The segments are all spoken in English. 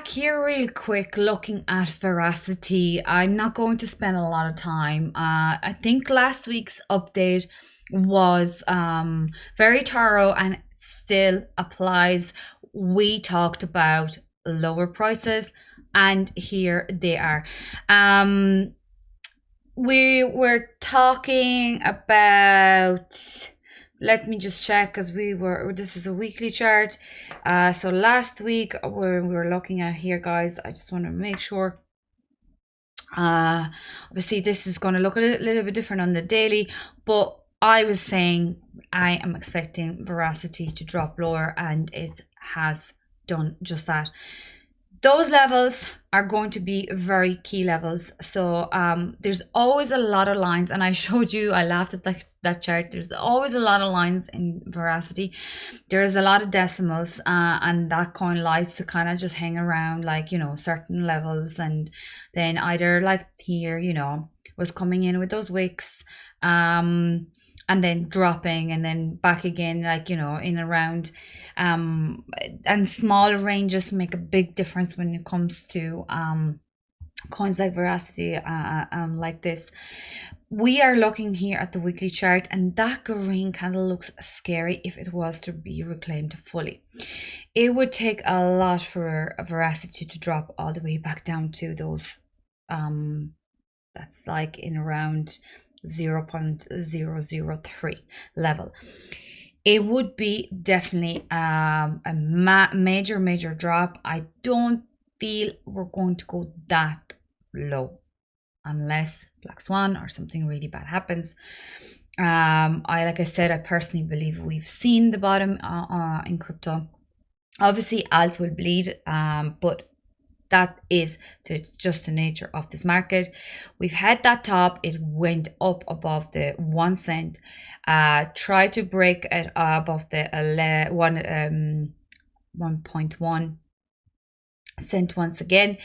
back here real quick looking at veracity. I'm not going to spend a lot of time. I think last week's update was very thorough and still applies. We talked about lower prices, and here they are. We were talking about, let me just check, because this is a weekly chart. So last week we were looking at here, guys, I just want to make sure. Obviously this is going to look a little bit different on the daily, but I was saying I am expecting veracity to drop lower, and it has done just that. Those levels are going to be very key levels. So there's always a lot of lines, and I showed you, I laughed at that chart. There's always a lot of lines in veracity. There's a lot of decimals, and that coin likes to kind of just hang around, like, you know, certain levels, and then either like here, you know, was coming in with those wicks, and then dropping, and then back again, like, you know, in around, and small ranges make a big difference when it comes to coins like veracity, like this. We are looking here at the weekly chart, and that green candle looks scary if it was to be reclaimed fully. It would take a lot for veracity to drop all the way back down to those, that's like in around 0.003 level. It would be definitely a major drop. I don't feel we're going to go that low unless black swan or something really bad happens. Like I said, I personally believe we've seen the bottom in crypto. Obviously alts will bleed, but that is just the nature of this market. We've had that top, it went up above the 1 cent, tried to break it above the 1.1 cent once again,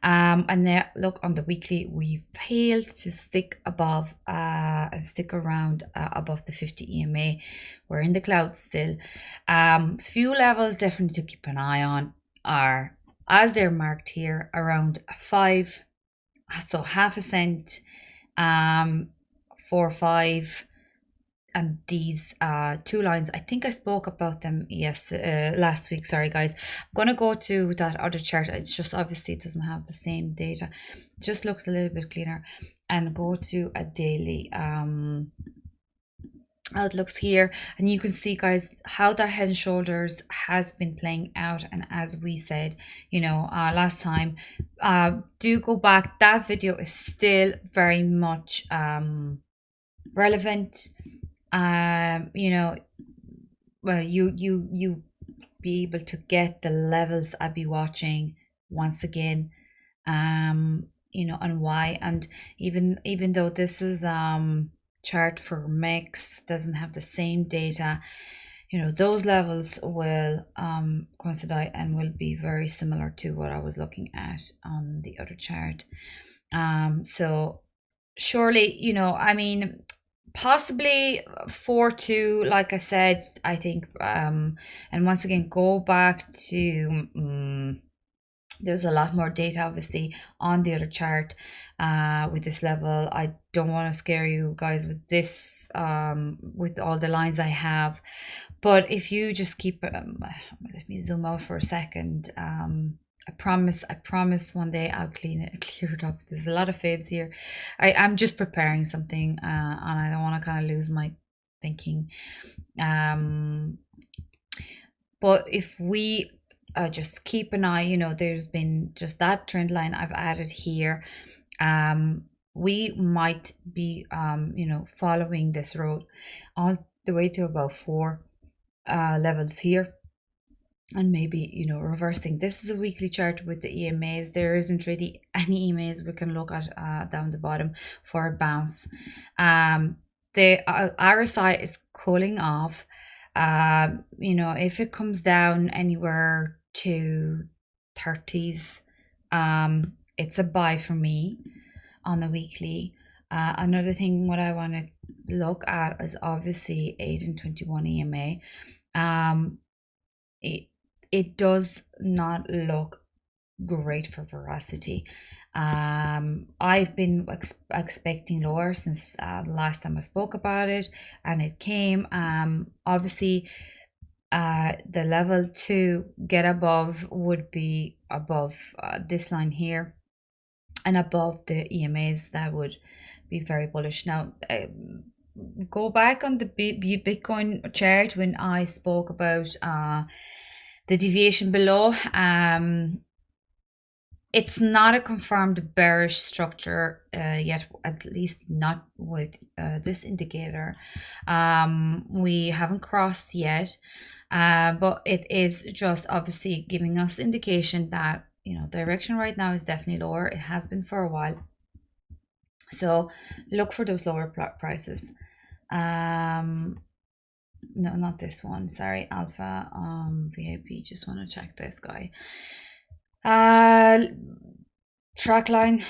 and now look on the weekly, we failed to stick above and stick around above the 50 EMA. We're in the clouds still. Few levels definitely to keep an eye on are, as they're marked here, around 5, so half a cent, 4, 5, and these 2 lines. I think I spoke about them last week. Sorry guys, I'm gonna go to that other chart. It's just obviously it doesn't have the same data, it just looks a little bit cleaner, and go to a daily outlooks here, and you can see, guys, how that head and shoulders has been playing out. And as we said, you know, last time, do go back, that video is still very much relevant. You know, well, you be able to get the levels I'd be watching once again, you know, and why. And even though this is chart for mix doesn't have the same data, you know, those levels will coincide and will be very similar to what I was looking at on the other chart. So surely, you know, I mean, possibly 4-2, like I said, I think, and once again, go back to there's a lot more data obviously on the other chart with this level. I don't want to scare you guys with this, with all the lines I have, but if you just keep, let me zoom out for a second. I promise one day I'll clear it up. There's a lot of fabs here. I'm just preparing something, and I don't want to kind of lose my thinking. But if we just keep an eye, you know, there's been just that trend line I've added here. We might be, you know, following this road all the way to about 4 levels here, and maybe, you know, reversing. This is a weekly chart with the EMAs. There isn't really any EMAs we can look at down the bottom for a bounce. The RSI is cooling off. You know, if it comes down anywhere to 30s, it's a buy for me on the weekly. Another thing what I want to look at is obviously 8 and 21 EMA. It does not look great for veracity. I've been expecting lower since the last time I spoke about it, and it came. Obviously, the level to get above would be above this line here and above the EMAs. That would be very bullish. Now, go back on the Bitcoin chart when I spoke about the deviation below. It's not a confirmed bearish structure yet, at least not with this indicator. We haven't crossed yet, but it is just obviously giving us indication that, you know, direction right now is definitely lower. It has been for a while. So look for those lower prices. No, not this one. Sorry, Alpha VIP. Just want to check this guy. Track line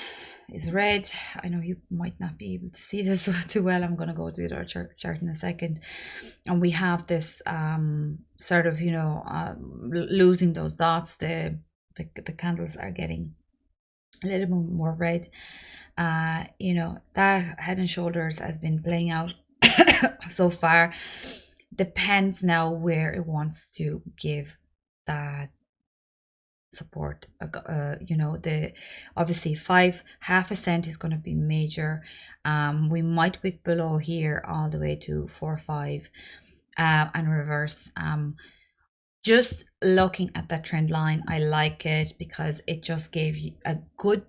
is red. I know you might not be able to see this too well. I'm going to go to the other chart in a second. And we have this sort of, you know, losing those dots. The candles are getting a little bit more red. You know, that head and shoulders has been playing out so far. Depends now where it wants to give that support. You know, the obviously half a cent is going to be major. We might wick below here all the way to 4.5 and reverse. Just looking at that trend line, I like it because it just gave you a good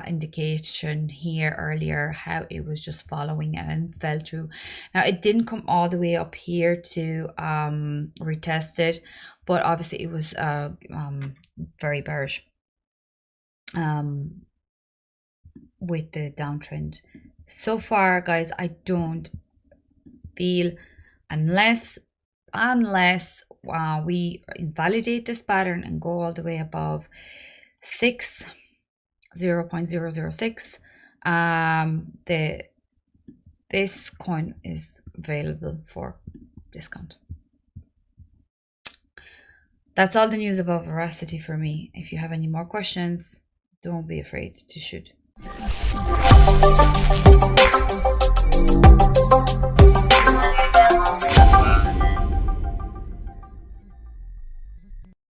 indication here earlier how it was just following and fell through. Now it didn't come all the way up here to retest it, but obviously it was very bearish with the downtrend. So far, guys, I don't feel, unless we invalidate this pattern and go all the way above 0.006, this coin is available for discount. That's all the news about veracity for me. If you have any more questions, don't be afraid to shoot.